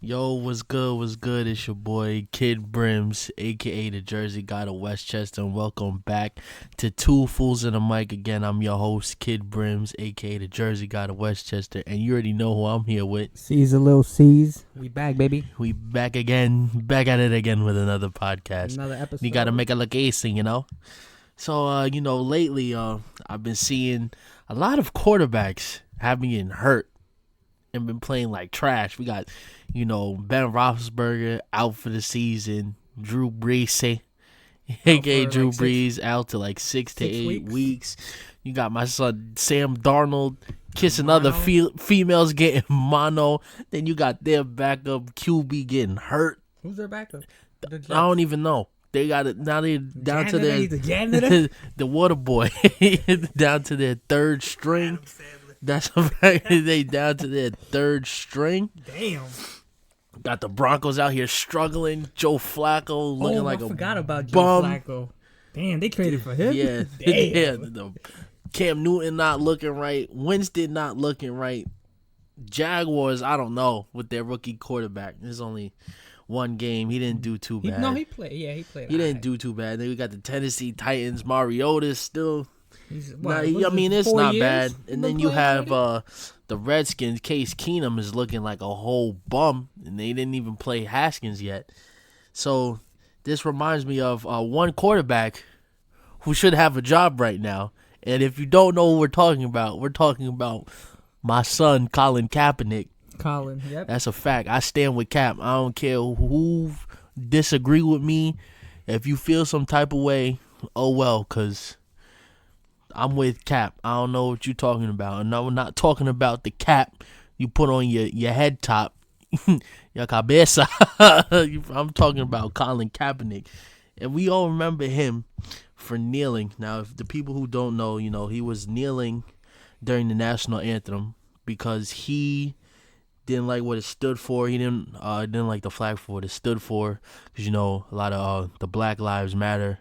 Yo, what's good? What's good? It's your boy Kid Brims, aka the Jersey Guy of Westchester, and welcome back to Two Fools and a Mic. Again, I'm your host, Kid Brims, aka the Jersey Guy of Westchester, and you already know who I'm here with. C's a little C's. We back, baby. We back again, back at it again with another podcast. Another episode. You gotta make it look ace, you know. So, lately, I've been seeing a lot of quarterbacks have been getting hurt and been playing like trash. We got, Ben Roethlisberger out for the season. Drew Brees, aka Drew Brees, out to like 6 to 8 weeks. You got my son Sam Darnold kissing other females, getting mono. Then you got their backup QB getting hurt. Who's their backup? I don't even know. They got it now. They down to their the water boy down to their third string. That's a fact. They down to their third string. Damn. Got the Broncos out here struggling. Joe Flacco looking like a forgot about bum. Joe Flacco. Damn, they traded for him. Yeah, Damn. yeah. Cam Newton not looking right. Winston not looking right. Jaguars, I don't know with their rookie quarterback. There's only one game. He didn't do too bad. He played. Yeah, he played. He didn't do too bad. Then we got the Tennessee Titans. Mariota still. It's not years? bad. And then you have the Redskins. Case Keenum is looking like a whole bum, and they didn't even play Haskins yet. So this reminds me of one quarterback who should have a job right now. And if you don't know what we're talking about my son, Colin Kaepernick. Colin, yep. That's a fact. I stand with Cap. I don't care who disagree with me. If you feel some type of way, oh well, because I'm with Cap. I don't know what you're talking about. And I'm not talking about the cap you put on your head top. Your cabeza. I'm talking about Colin Kaepernick. And we all remember him for kneeling. Now, if the people who don't know, he was kneeling during the national anthem because he didn't like what it stood for. He didn't like the flag for what it stood for. Because, a lot of the Black Lives Matter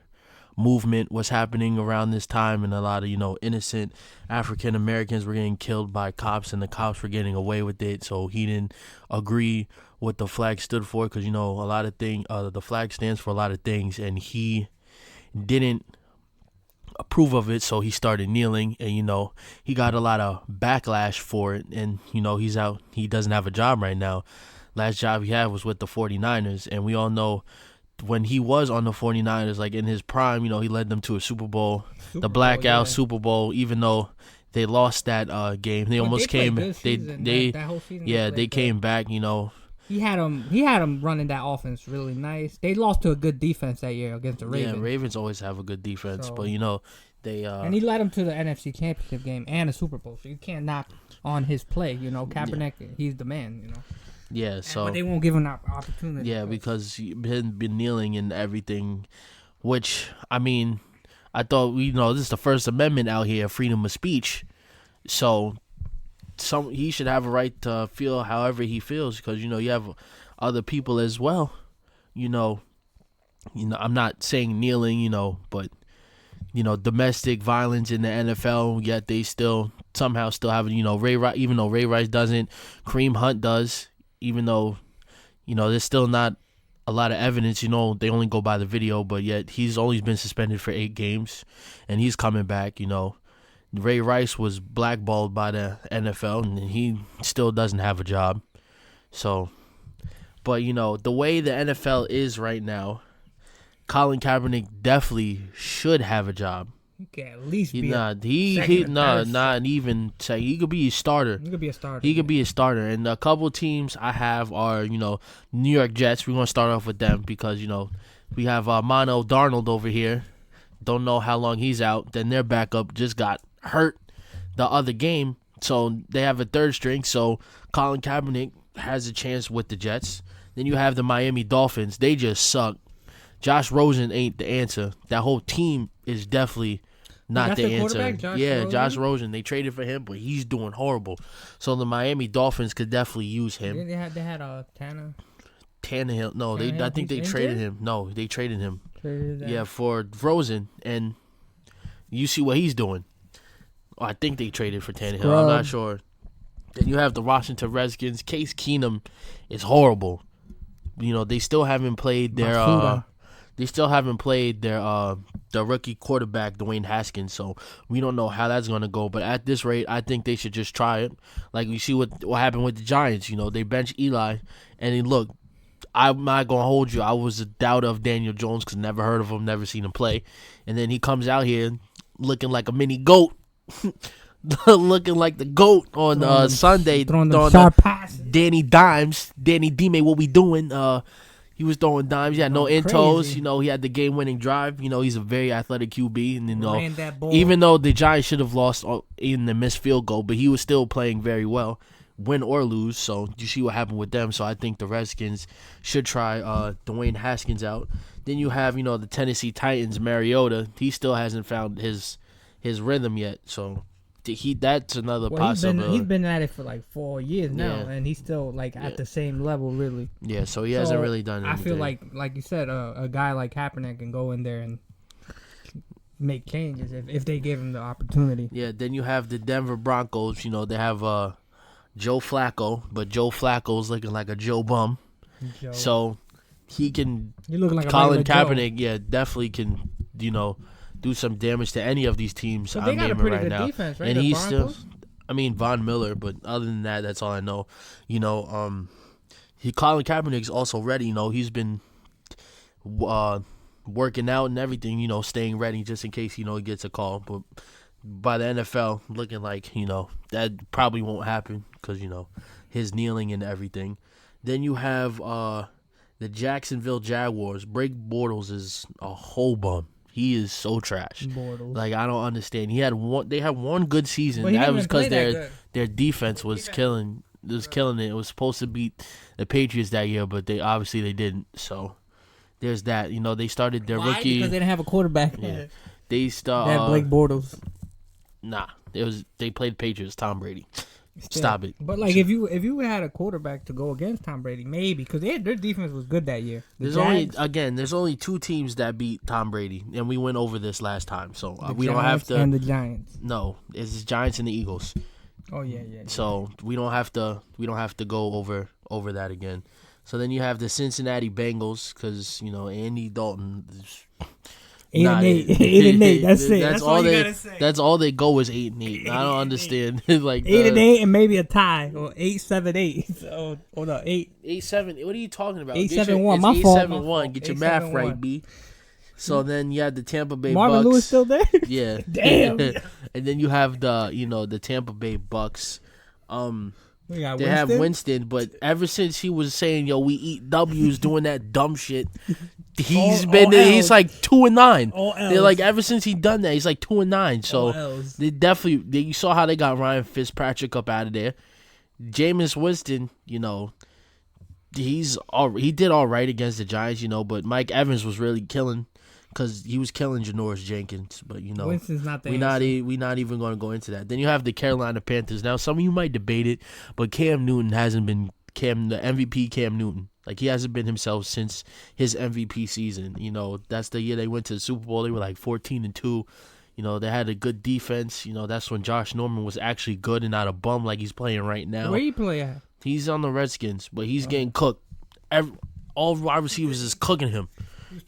movement was happening around this time, and a lot of innocent African Americans were getting killed by cops, and the cops were getting away with it. So he didn't agree what the flag stood for, because a lot of the flag stands for a lot of things, and he didn't approve of it. So he started kneeling, and he got a lot of backlash for it, and he's out. He doesn't have a job right now. Last job he had was with the 49ers, and we all know when he was on the 49ers, like in his prime, he led them to a Super Bowl, the blackout Super Bowl, even though they lost that game. They almost came. That whole season, they came back. He had him running that offense really nice. They lost to a good defense that year against the Ravens. Yeah, Ravens always have a good defense, but they and he led them to the NFC Championship game and a Super Bowl. So you can't knock on his play. Kaepernick, he's the man. Yeah, so but they won't give him an opportunity. Yeah, because he's been kneeling and everything, which I thought this is the First Amendment out here, freedom of speech. So he should have a right to feel however he feels, because you have other people as well. I'm not saying kneeling, but domestic violence in the NFL, yet they somehow still have Ray Rice, even though Ray Rice doesn't, Kareem Hunt does. Even though, there's still not a lot of evidence, they only go by the video, but yet he's only been suspended for 8 games, and he's coming back. Ray Rice was blackballed by the NFL, and he still doesn't have a job. So, but, the way the NFL is right now, Colin Kaepernick definitely should have a job. He can at least be not even say he could be a starter. He could be a starter. He could be a starter. And a couple teams I have are, New York Jets. We're gonna start off with them because, we have Mono Darnold over here. Don't know how long he's out. Then their backup just got hurt the other game. So they have a third string. So Colin Kaepernick has a chance with the Jets. Then you have the Miami Dolphins. They just suck. Josh Rosen ain't the answer. That whole team is definitely not the answer. Josh Rosen. They traded for him, but he's doing horrible. So the Miami Dolphins could definitely use him. They had Tannehill. No, I think they traded him. No, they traded him. For Rosen, and you see what he's doing. I think they traded for Tannehill. I'm not sure. Then you have the Washington Redskins. Case Keenum is horrible. They still haven't played their the rookie quarterback Dwayne Haskins, so we don't know how that's gonna go. But at this rate, I think they should just try it. Like you see what happened with the Giants. They bench Eli, and look, I'm not gonna hold you. I was a doubter of Daniel Jones because never heard of him, never seen him play, and then he comes out here looking like a mini goat. Looking like the GOAT on Sunday, throwing sharp passes. Danny Dime, what we doing? He was throwing dimes. He had no intos. Crazy. He had the game-winning drive. He's a very athletic QB, and Ran that ball. even though the Giants should have lost in the missed field goal, but he was still playing very well, win or lose. So you see what happened with them. So I think the Redskins should try Dwayne Haskins out. Then you have the Tennessee Titans, Mariota. He still hasn't found his rhythm yet. So. That's another possibility. He's been at it for like 4 years now, Yeah. and he's still at the same level, really. Yeah, so he hasn't really done anything. I feel like you said, a guy like Kaepernick can go in there and make changes if they give him the opportunity. Yeah, then you have the Denver Broncos. They have Joe Flacco, but Joe Flacco's looking like a Joe bum. So he can. You looking like Colin a Kaepernick, yeah, definitely can. Do some damage to any of these teams I'm naming right now. Defense, right? And the he's Broncos? still, Von Miller, but other than that, that's all I know. Colin Kaepernick's also ready. He's been working out and everything. Staying ready just in case he gets a call. But by the NFL, looking like that probably won't happen because his kneeling and everything. Then you have the Jacksonville Jaguars. Blake Bortles is a whole bum. He is so trash. Bortles. Like I don't understand. They had one good season. Well, That was because their defense was killing. It was killing it. It was supposed to beat the Patriots that year, but they didn't. So there's that. They started their Why? rookie. Because they didn't have a quarterback. Yeah. They had Blake Bortles. Nah, they played Patriots. Tom Brady. Stop it. But if you had a quarterback to go against Tom Brady, maybe because their defense was good that year. There's only two teams that beat Tom Brady, and we went over this last time, so we don't have to. And the Giants. No, it's the Giants and the Eagles. Oh yeah. So we don't have to go over that again. So then you have the Cincinnati Bengals because Andy Dalton. 8-8. That's it. That's all you gotta say. That's all they go is 8-8. I don't understand. 8-8 and maybe a tie or 8-7-8. So hold on, 8-7. What are you talking about? 8-7-1. My fault. 8-7-1. Get your math right, B. So then you have the Tampa Bay Marvin Bucks. Lewis still there? Yeah. Damn. And then you have the Tampa Bay Bucks. They have Winston, but ever since he was saying, "Yo, we eat W's," doing that dumb shit, he's like 2-9. They're like ever since he done that, he's like 2-9. So they definitely you saw how they got Ryan Fitzpatrick up out of there. Jameis Winston, he did all right against the Giants, but Mike Evans was really killing. Because he was killing Janoris Jenkins, but Winston's not the we not even going to go into that. Then you have the Carolina Panthers. Now some of you might debate it, but Cam Newton hasn't been the MVP. Cam Newton, like he hasn't been himself since his MVP season. That's the year they went to the Super Bowl. They were like 14-2. They had a good defense. That's when Josh Norman was actually good and not a bum like he's playing right now. Where you play at? He's on the Redskins, but he's getting cooked. All wide receivers is cooking him.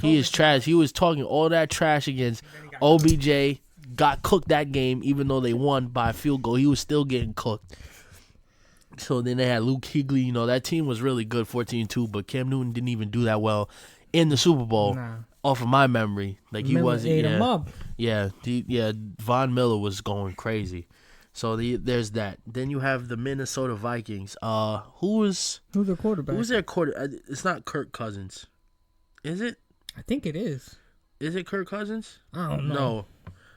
He is trash. He was talking all that trash against OBJ. Got cooked that game, even though they won by a field goal. He was still getting cooked. So then they had Luke Kuechly. That team was really good, 14-2. But Cam Newton didn't even do that well in the Super Bowl, off of my memory. Like he wasn't. Ate him up. Yeah, Von Miller was going crazy. So there's that. Then you have the Minnesota Vikings. Who's their quarterback? Who's their quarterback? It's not Kirk Cousins, is it? I think it is. Is it Kirk Cousins? I don't know. No.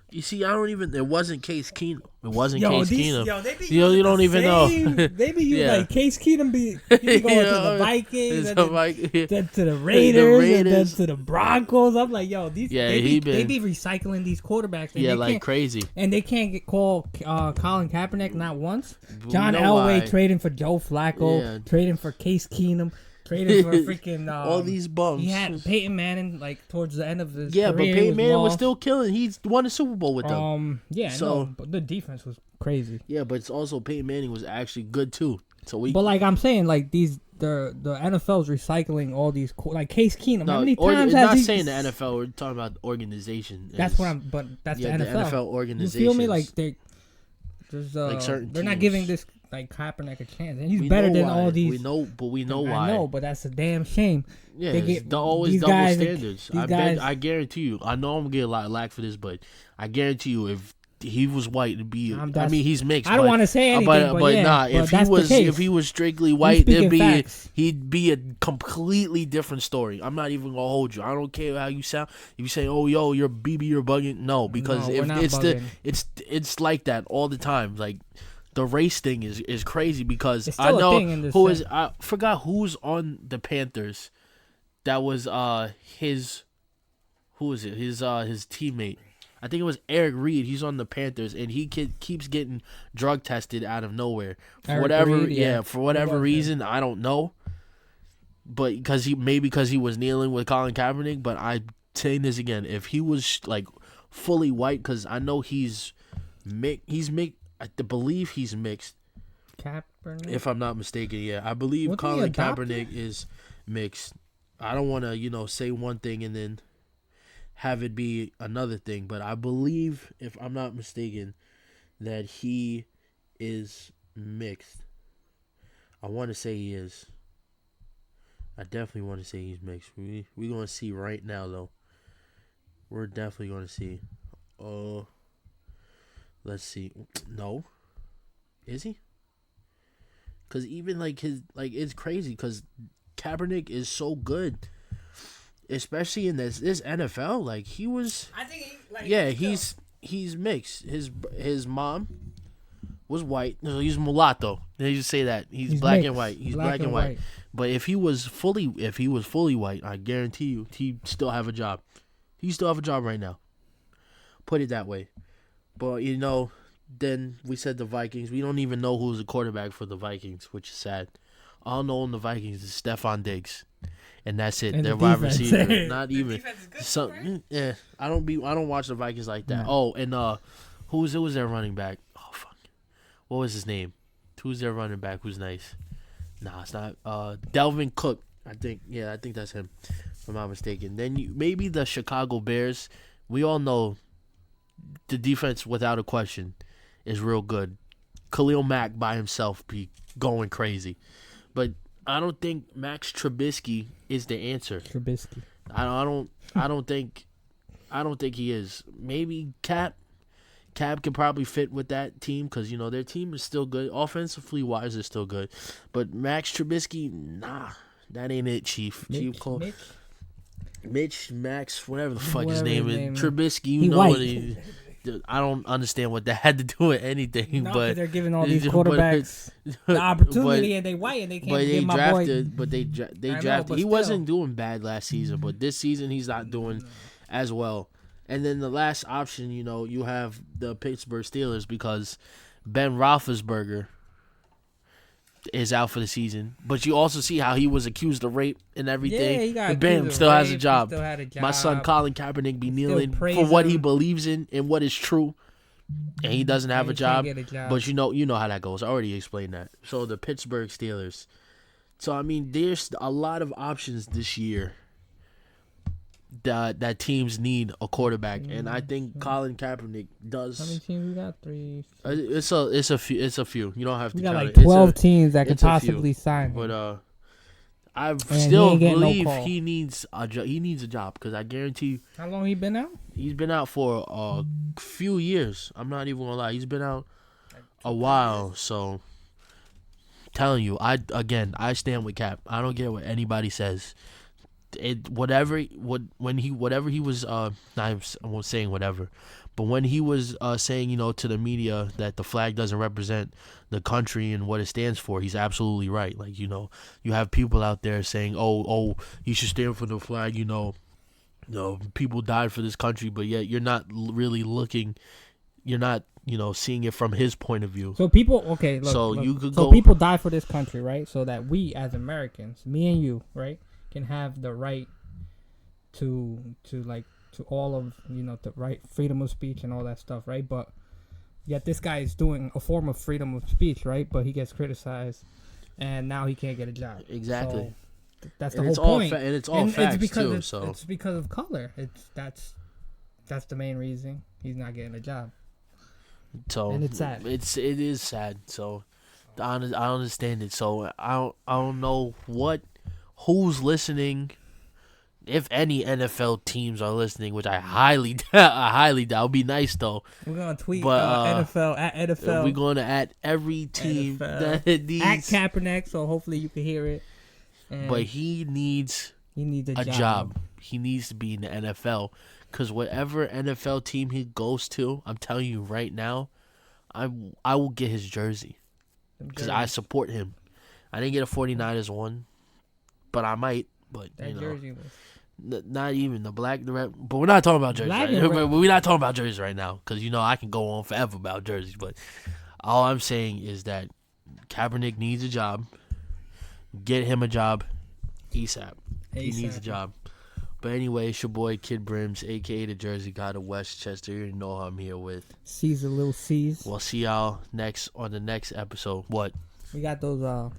You see, it wasn't Case Keenum. It wasn't Case Keenum. You don't even know. They be like Case Keenum be going to the Vikings, then to the Raiders, and then to the Broncos. I'm like, they be recycling these quarterbacks. And like crazy. And they can't call Colin Kaepernick not once. John Elway trading for Joe Flacco, trading for Case Keenum. Traded for freaking all these bums. He had Peyton Manning towards the end of his career. But Peyton Manning was still killing. He won a Super Bowl with them. but the defense was crazy. Yeah, but it's also Peyton Manning was actually good too. So But like I'm saying, like the NFL's recycling all these like Case Keenum. How many times has he? Not saying the NFL. We're talking about the organization. That's what I'm. But that's the NFL. The NFL organization. You feel me? Like there's like certain. They're not giving this like Kaepernick a chance, and he's better than all these. We know why. I know, but that's a damn shame. Yeah, they get always double standards. I guarantee you. I know I'm gonna get a lot of lack for this, but I guarantee you, if he was white, it'd be. I mean, he's mixed. I don't want to say anything, but nah. If he was strictly white, he'd be a completely different story. I'm not even gonna hold you. I don't care how you sound. If you say, "Oh, yo, you're BB, you're bugging," no, because it's like that all the time. Like the race thing is crazy because I know I forgot who's on the Panthers. That was his teammate. I think it was Eric Reed. He's on the Panthers, and he keeps getting drug tested out of nowhere for whatever reason. I don't know, but because he was kneeling with Colin Kaepernick. But I'm saying this again: if he was like fully white, because I know he's mixed. I believe he's mixed. Kaepernick, if I'm not mistaken, yeah, I believe Colin Kaepernick is mixed. I don't want to say one thing and then have it be another thing, but I believe, if I'm not mistaken, that he is mixed. I want to say he is. I definitely want to say he's mixed. We're going to see right now, though. We're definitely going to see. Let's see. No. Is he? Because even it's crazy because Kaepernick is so good. Especially in this NFL, like he was. I think he's mixed. His mom was white. No, he's mulatto. They just say that he's black mixed. And white. He's black and white. But if he was fully white, I guarantee you, he'd still have a job. He still have a job right now. Put it that way. But then we said the Vikings. We don't even know who's the quarterback for the Vikings, which is sad. All I know on the Vikings is Stephon Diggs. And that's it. They're wide receiver. Not even. Good, yeah. I don't watch the Vikings like that. No. Oh, and who was their running back? Oh fuck. What was his name? Who's their running back? Who's nice? Nah, it's not. Delvin Cook. I think that's him. If I'm not mistaken. Then maybe the Chicago Bears. We all know the defense, without a question, is real good. Khalil Mack by himself be going crazy, but I don't think Max Trubisky is the answer. Trubisky. I don't think he is. Maybe Cap can probably fit with that team because their team is still good. Offensively wise, is still good, but Max Trubisky, nah, that ain't it, Chief. Mitch, Max, whatever the fuck his name is. Trubisky, what he. I don't understand what that had to do with anything, but they're giving all these quarterbacks the opportunity, and they white and they can't. But they drafted, but they drafted. He wasn't doing bad last season, but this season he's not doing as well. And then the last option, you have the Pittsburgh Steelers because Ben Roethlisberger is out for the season. But you also see how he was accused of rape and everything. Yeah, he got accused still has a job. My son Colin Kaepernick be kneeling for what he believes in and what is true. And he doesn't have a job. But you know how that goes. I already explained that. So the Pittsburgh Steelers. So I mean there's a lot of options this year that teams need a quarterback, and I think Colin Kaepernick does. How many teams we got? 3. It's a few. You don't have to. We got count like 12 teams that could possibly sign. But I still believe he needs a job. He needs a job because I guarantee you. How long he been out? He's been out for a few years. I'm not even gonna lie. He's been out a while. So, I'm telling you, I stand with Cap. I don't care what anybody says. Whatever he was I won't saying whatever, but when he was saying to the media that the flag doesn't represent the country and what it stands for, he's absolutely right. Like you have people out there saying oh he should stand for the flag. People died for this country, but yet you're not really looking. You're not seeing it from his point of view. So people people die for this country, right? So that we as Americans, me and you, right, can have the right to all of the right freedom of speech and all that stuff, right? But Yet this guy is doing a form of freedom of speech, right? But he gets criticized, and now he can't get a job. Exactly. So that's the whole point. And it's all facts too. It's because of color. That's the main reason he's not getting a job. So and it's sad. It is sad. So I understand it. So I don't know who's listening. If any NFL teams are listening, which I highly doubt, would be nice though. We're gonna tweet NFL at NFL. We're gonna add every team NFL. That needs at Kaepernick, so hopefully you can hear it. But he needs a job. He needs to be in the NFL, because whatever NFL team he goes to, I'm telling you right now, I will get his jersey because I support him. I didn't get a 49ers one, but I might. But that jersey was. Not even the black, the red, but we're not talking about jerseys. We're not talking about jerseys right now, because I can go on forever about jerseys. But all I'm saying is that Kaepernick needs a job. Get him a job, ASAP. He needs a job. But anyway, it's your boy Kid Brims, aka the Jersey God of Westchester. You know who I'm here with. Caesar, little C's. We'll see y'all on the next episode. What? We got those.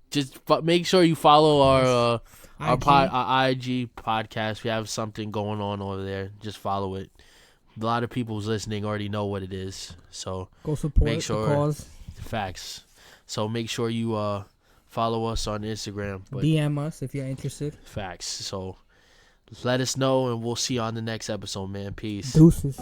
Just make sure you follow our IG podcast. We have something going on over there. Just follow it. A lot of people who's listening already know what it is. So go support the cause. Facts. So make sure you follow us on Instagram. But DM us if you're interested. Facts. So let us know, and we'll see you on the next episode, man. Peace. Deuces.